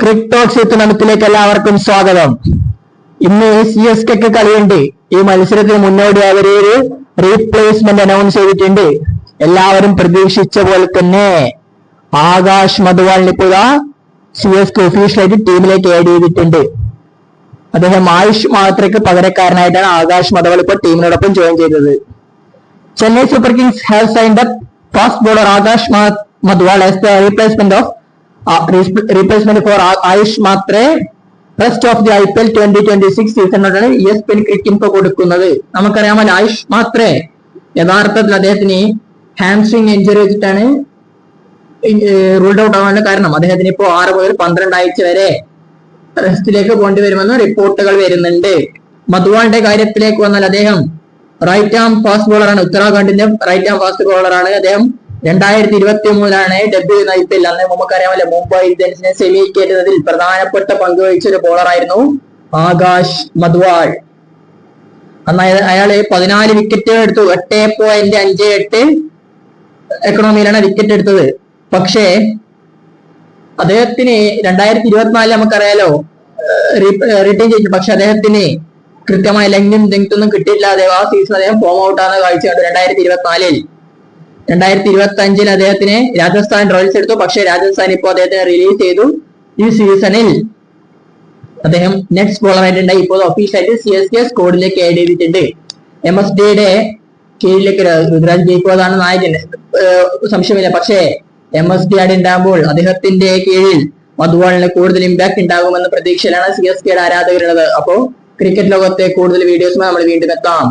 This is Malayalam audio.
ക്രിക്ടോക്സ് ടൂർണമെന്റിലേക്ക് എല്ലാവർക്കും സ്വാഗതം. ഇന്ന് CSK കളിയുണ്ട്. ഈ മത്സരത്തിന് മുന്നോടി അവര് ഒരു റീപ്ലേസ്മെന്റ് അനൗൺസ് ചെയ്തിട്ടുണ്ട്. എല്ലാവരും പ്രതീക്ഷിച്ച പോലെ തന്നെ ആകാശ് മധുവാളിനെ ഇപ്പോൾ CSK ഒഫീഷ്യലായിട്ട് ടീമിലേക്ക് ആഡ് ചെയ്തിട്ടുണ്ട്. അദ്ദേഹം ആയുഷ് മാത്രയ്ക്ക് പകരക്കാരനായിട്ടാണ് ആകാശ് മധുവാൾ ഇപ്പോൾ ടീമിനോടൊപ്പം ജോയിൻ ചെയ്തത്. Chennai super Kings have signed up fast bowler Akash Madhwal as the replacement for Ayush Matre rest of the IPL 2026 സീസണിലാണ് ESPN Cricinfo കൊടുക്കുന്നത്. നമുക്കറിയാമല്ലോ ആയുഷ് മാത്രേ യഥാർത്ഥത്തിൽ അദ്ദേഹത്തിന് ഹാംസ്ട്രിങ് ഇഞ്ചുറി വെച്ചിട്ടാണ് റൂൾഡ് ഔട്ട് ആവാനുള്ള കാരണം. അദ്ദേഹത്തിന് ഇപ്പോൾ 6 മുതൽ 12 ആഴ്ച വരെ റെസ്റ്റിലേക്ക് പോകേണ്ടി വരുമെന്ന് റിപ്പോർട്ടുകൾ വരുന്നുണ്ട്. മധുവാളിന്റെ കാര്യത്തിലേക്ക് വന്നാൽ അദ്ദേഹം റൈറ്റ് ആം ഫാസ്റ്റ് ബോളറാണ്. ഉത്തരാഖണ്ഡിന്റെ റൈറ്റ് ആം ഫാസ്റ്റ് ബോളറാണ്. അദ്ദേഹം 2023 ഡെബ്യൂ ചെയ്യുന്ന IPL. അന്ന് നമുക്കറിയാമല്ലോ മുംബൈ ഇന്ത്യൻസിനെ സെമി കയറ്റുന്നതിൽ പ്രധാനപ്പെട്ട പങ്ക് വഹിച്ച ഒരു ബോളറായിരുന്നു ആകാശ് മധുവാൾ. അന്ന് അയാള് 14 വിക്കറ്റുകൾ എടുത്തു. 8.58 എക്കണോമിയിലാണ് വിക്കറ്റ് എടുത്തത്. പക്ഷേ അദ്ദേഹത്തിന് 2024 നമുക്കറിയാലോ റിട്ടേൺ ചെയ്തു. പക്ഷെ അദ്ദേഹത്തിന് കൃത്യമായ ലെങ്തും കിട്ടിയില്ലാതെ ആ സീസൺ അദ്ദേഹം ഫോം ഔട്ട് ആകുന്ന കാഴ്ച കണ്ടു. 2025 അദ്ദേഹത്തിന് രാജസ്ഥാൻ റോയൽസ് എടുത്തു. പക്ഷേ രാജസ്ഥാൻ ഇപ്പോൾ അദ്ദേഹത്തിനെ റിലീസ് ചെയ്തു. ഈ സീസണിൽ അദ്ദേഹം നെക്സ്റ്റ് ബോളർ ആയിട്ടുണ്ടായി. ഇപ്പോൾ ഒഫീഷ്യലായിട്ട് CSK സ്ക്വാഡിലേക്ക് ആഡ് ചെയ്തിട്ടുണ്ട്. MSDയുടെ കീഴിലേക്ക് ഋതുരാജ് ഗെയ്ക്വാദാണ് നായകൻ, സംശയമില്ല. പക്ഷേ MSD ആഡ് ഉണ്ടാകുമ്പോൾ അദ്ദേഹത്തിന്റെ കീഴിൽ മധുവാളിന് കൂടുതൽ ഇമ്പാക്ട് ഉണ്ടാകുമെന്ന പ്രതീക്ഷയിലാണ് CSKയുടെ ആരാധകരുള്ളത്. അപ്പോൾ ക്രിക്കറ്റ് ലോകത്തെ കൂടുതൽ വീഡിയോസുമായി നമ്മൾ വീണ്ടും എത്താം.